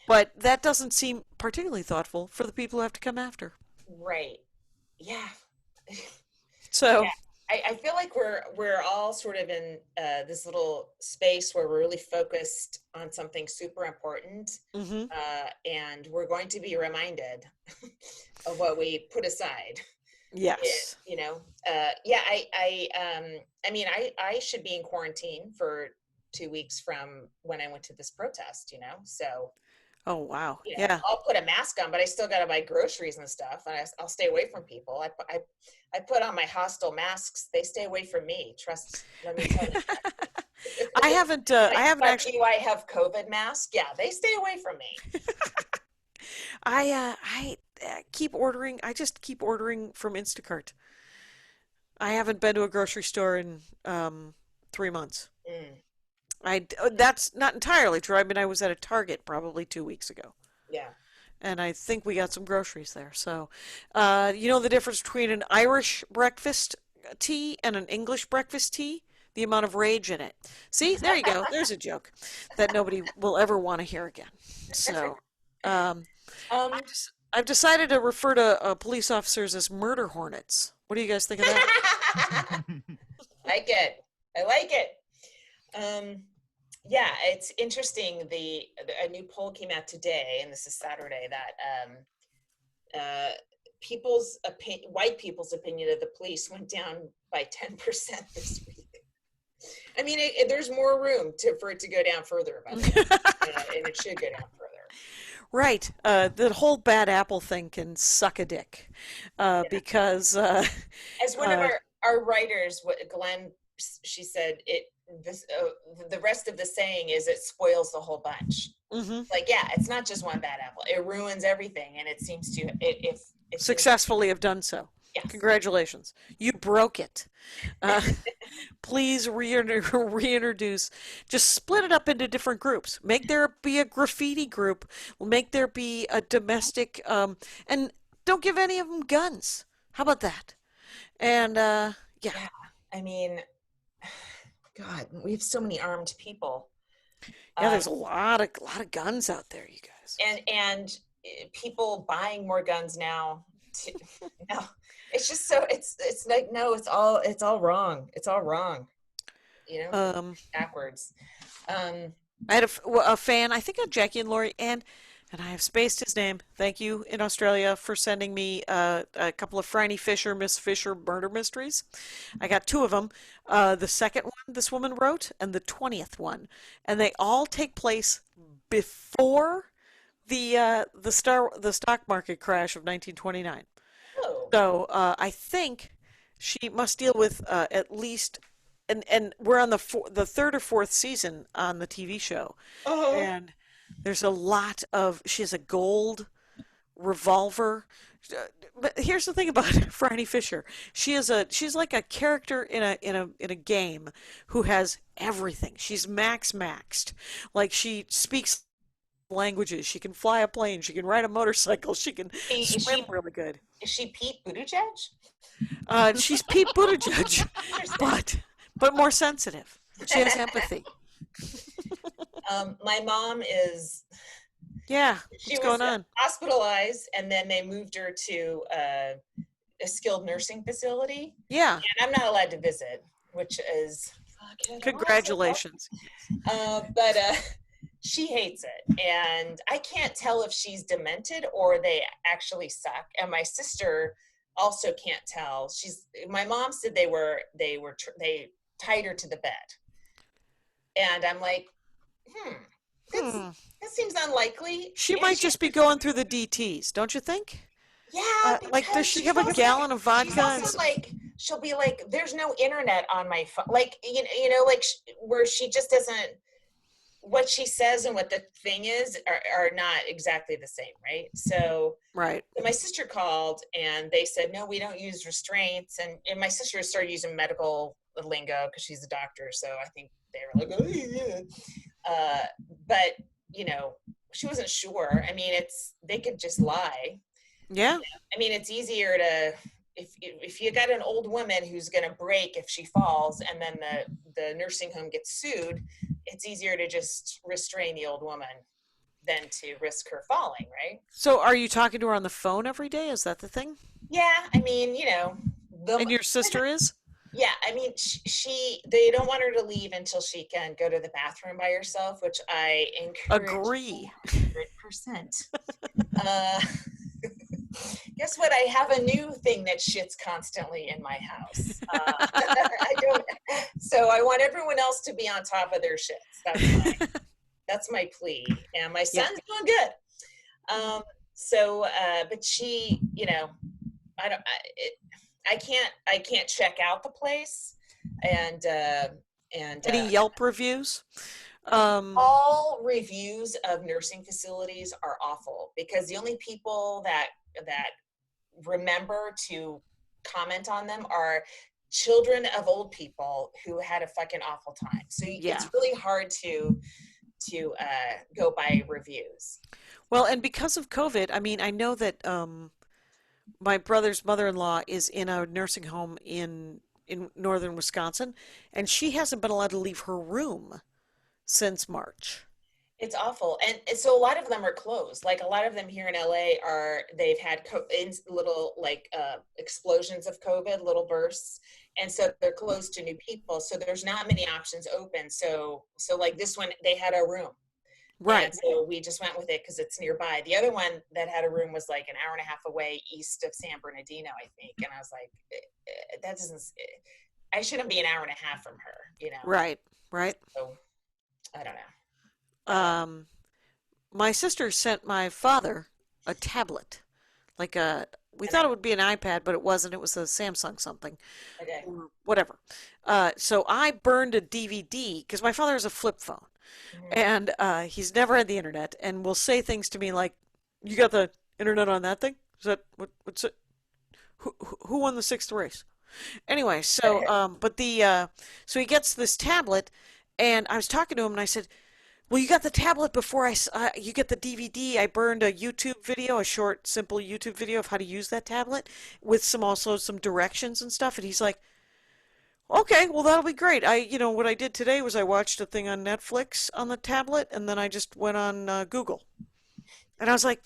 But that doesn't seem particularly thoughtful for the people who have to come after. Right. Yeah. So yeah. I feel like we're all sort of in this little space where we're really focused on something super important, and we're going to be reminded of what we put aside. Yes. I should be in quarantine for 2 weeks from when I went to this protest. So. Oh, wow. Yeah. I'll put a mask on, but I still got to buy groceries and stuff. And I'll stay away from people. I put on my hostile masks. They stay away from me. Let me tell you. I haven't actually. I have COVID mask. Yeah, they stay away from me. I keep ordering. I just keep ordering from Instacart. I haven't been to a grocery store in 3 months. That's not entirely true. I mean, I was at a Target probably 2 weeks ago. Yeah. And I think we got some groceries there. So, you know the difference between an Irish breakfast tea and an English breakfast tea? The amount of rage in it. See, there you go. There's a joke that nobody will ever want to hear again. So, Um, I've decided to refer to police officers as murder hornets. What do you guys think of that? like it. I like it. Yeah, it's interesting. A new poll came out today, and this is Saturday, that white people's opinion of the police went down by 10% this week. I mean, there's more room for it to go down further, by the way, and it should go down further. Right. The whole bad apple thing can suck a dick, because as one of our writers, Glenn, she said the rest of the saying is it spoils the whole bunch. Mm-hmm. Like, yeah, it's not just one bad apple; it ruins everything, and it seems to if successfully have done so. Yes. Congratulations. You broke it. Please reintroduce. Just split it up into different groups. Make there be a graffiti group. Make there be a domestic, and don't give any of them guns. How about that? And yeah. I mean, God, we have so many armed people. Yeah, there's a lot of guns out there, you guys. And people buying more guns now. No, it's just so it's like, no, it's all wrong. It's all wrong. You know, backwards. I had a fan, I think, of Jackie and Laurie, and I have spaced his name. Thank you in Australia for sending me a couple of Franny Fisher, Miss Fisher murder mysteries. I got 2 of them. The second one this woman wrote, and the 20th one, and they all take place before the stock market crash of 1929. Oh. So I think she must deal with at least, and we're on the 3rd or 4th season on the TV show, and there's a lot of. She has a gold revolver. But here's the thing about Franny Fisher. She's like a character in a game who has everything. She's maxed. Like, she speaks languages. She can fly a plane. She can ride a motorcycle. She can swim really good. Is she Pete Buttigieg? She's Pete Buttigieg, but more sensitive. She has empathy. My mom is. Yeah, She what's going on? Hospitalized, and then they moved her to a skilled nursing facility. Yeah. And I'm not allowed to visit, which is congratulations. But she hates it, and I can't tell if she's demented or they actually suck. And my sister also can't tell. My mom said they tied her to the bed, and I'm like, that seems unlikely. She might just be going through the DTs, don't you think? Yeah, like, does she have a gallon of vodka? She's also like, she'll be like, "There's no internet on my phone." Like, you know, like where she just doesn't. What she says and what the thing is are not exactly the same, right? So, right. My sister called and they said, "No, we don't use restraints." And my sister started using medical lingo because she's a doctor, so I think they were like, "Oh yeah." But you know, she wasn't sure. I mean, they could just lie. Yeah. You know? I mean, it's easier to if you got an old woman who's going to break if she falls, and then the nursing home gets sued. It's easier to just restrain the old woman than to risk her falling, right? So are you talking to her on the phone every day? Is that the thing? Yeah, I mean, you know. And your sister is? Yeah, I mean, they don't want her to leave until she can go to the bathroom by herself, which I encourage. Agree. 100%. Guess what? I have a new thing that shits constantly in my house. So I want everyone else to be on top of their shits. That's my plea. And my son's doing good. But she, you know, I can't check out the place. And any Yelp reviews? All reviews of nursing facilities are awful because the only people that remember to comment on them are children of old people who had a fucking awful time. So it's really hard to go by reviews. Well, and because of COVID, I mean, I know that my brother's mother-in-law is in a nursing home in northern Wisconsin, and she hasn't been allowed to leave her room since March. It's awful. And so a lot of them are closed. Like a lot of them here in LA they've had little like explosions of COVID, little bursts. And so they're closed to new people. So there's not many options open. So like this one, they had a room. Right. And so we just went with it because it's nearby. The other one that had a room was like an hour and a half away east of San Bernardino, I think. And I was like, that doesn't, I shouldn't be an hour and a half from her, you know? Right. So I don't know. My sister sent my father a tablet, we thought it would be an iPad, but it wasn't. It was a Samsung something, Okay. or whatever. So I burned a DVD because my father has a flip phone, and he's never had the internet, and will say things to me like, "You got the internet on that thing? Is that what's it? Who won the sixth race?" Anyway, so so he gets this tablet, and I was talking to him, and I said, well, you got the tablet before you get the DVD. I burned a YouTube video, a short, simple YouTube video of how to use that tablet with also some directions and stuff. And he's like, okay, well, that'll be great. What I did today was I watched a thing on Netflix on the tablet, and then I just went on Google. And I was like,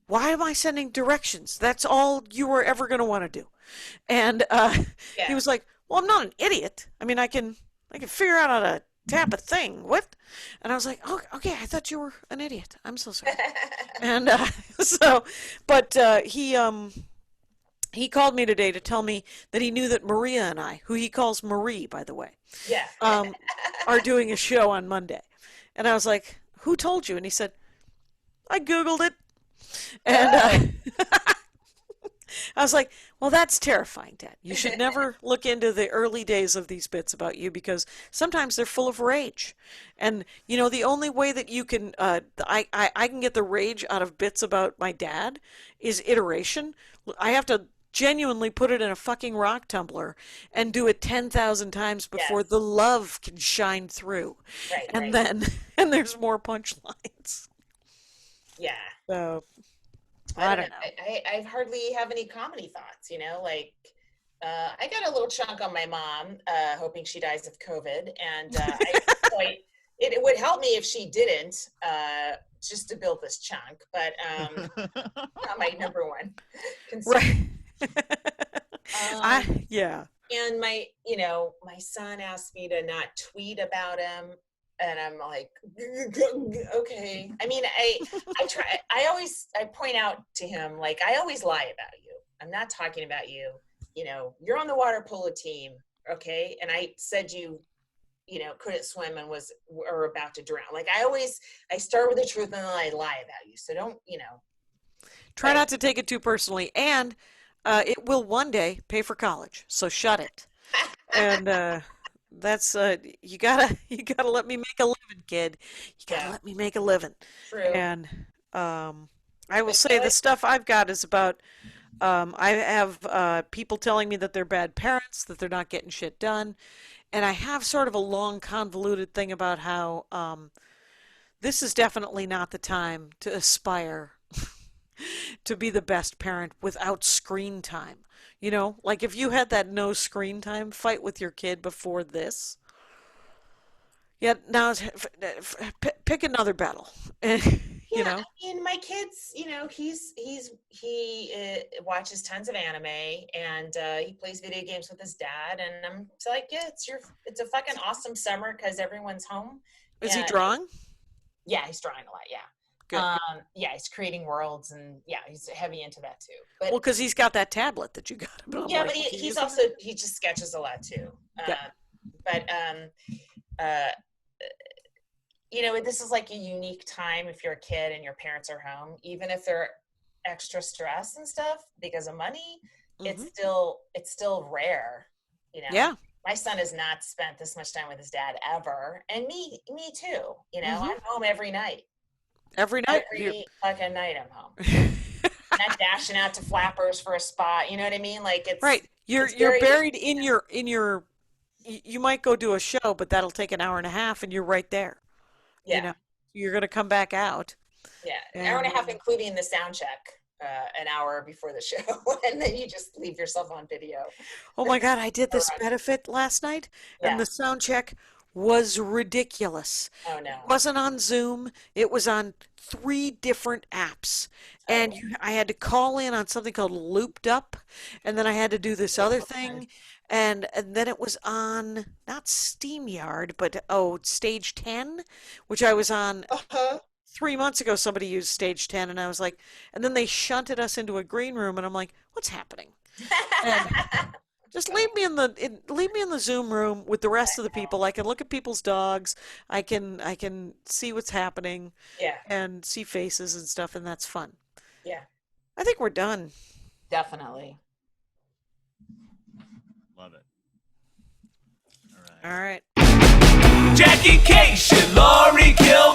why am I sending directions? That's all you were ever going to want to do. And he was like, well, I'm not an idiot. I mean, I can figure out how to tap a thing. What? And I was like, oh, okay, I thought you were an idiot. I'm so sorry. And he called me today to tell me that he knew that Maria and I, who he calls Marie, by the way, are doing a show on Monday. And I was like, who told you? And he said, I Googled it. And I was like, well, that's terrifying, Dad. You should never look into the early days of these bits about you because sometimes they're full of rage. And, the only way that you can, I can get the rage out of bits about my dad is iteration. I have to genuinely put it in a fucking rock tumbler and do it 10,000 times before the love can shine through. Right, and then there's more punchlines. Yeah. So I don't know. I hardly have any comedy thoughts, I got a little chunk on my mom, hoping she dies of COVID. And it would help me if she didn't, just to build this chunk. But not my number one concern. Right. And my son asked me to not tweet about him. And I'm like, okay. I mean, I point out to him, like, I always lie about you. I'm not talking about you. You're on the water polo team. Okay. And I said you couldn't swim and were about to drown. Like I start with the truth and then I lie about you. So don't, try not to take it too personally. And it will one day pay for college. So shut it. And, that's you gotta let me make a living, kid. You gotta let me make a living. True. And I will say the stuff I've got is about I have people telling me that they're bad parents, that they're not getting shit done, and I have sort of a long convoluted thing about how this is definitely not the time to aspire to be the best parent without screen time. Like if you had that no screen time fight with your kid before this, now pick another battle. I mean, my kids, he watches tons of anime and he plays video games with his dad, and I'm like, it's a fucking awesome summer because everyone's home. Is he drawing? Yeah, he's drawing a lot. Yeah. Good. He's creating worlds, and he's heavy into that too. But because he's got that tablet that you got. But he just sketches a lot too. This is like a unique time if you're a kid and your parents are home, even if they're extra stress and stuff because of money. It's still rare. Yeah. My son has not spent this much time with his dad ever, and me too. I'm home every night. Every night? Every fucking night I'm home. Not dashing out to Flappers for a spot. You know what I mean? Like it's... Right. You're buried in your you might go do a show, but that'll take an hour and a half, and you're right there. Yeah. You know, you're gonna come back out. Yeah, an hour and a half, including the sound check, an hour before the show, and then you just leave yourself on video. Oh my God, I did this benefit last night, and the sound check was ridiculous. Oh no. It wasn't on Zoom. It was on 3 different apps. And I had to call in on something called Looped Up, and then I had to do this other thing, and then it was on, not SteamYard, but Stage 10, which I was on 3 months ago. Somebody used Stage 10, and I was like, and then they shunted us into a green room, and I'm like, what's happening? And just leave me in the Zoom room with the rest of the people. I can look at people's dogs. I can see what's happening. Yeah. And see faces and stuff, and that's fun. Yeah. I think we're done. Definitely. Love it. All right. Jackie Cation, Laurie Kilmartin.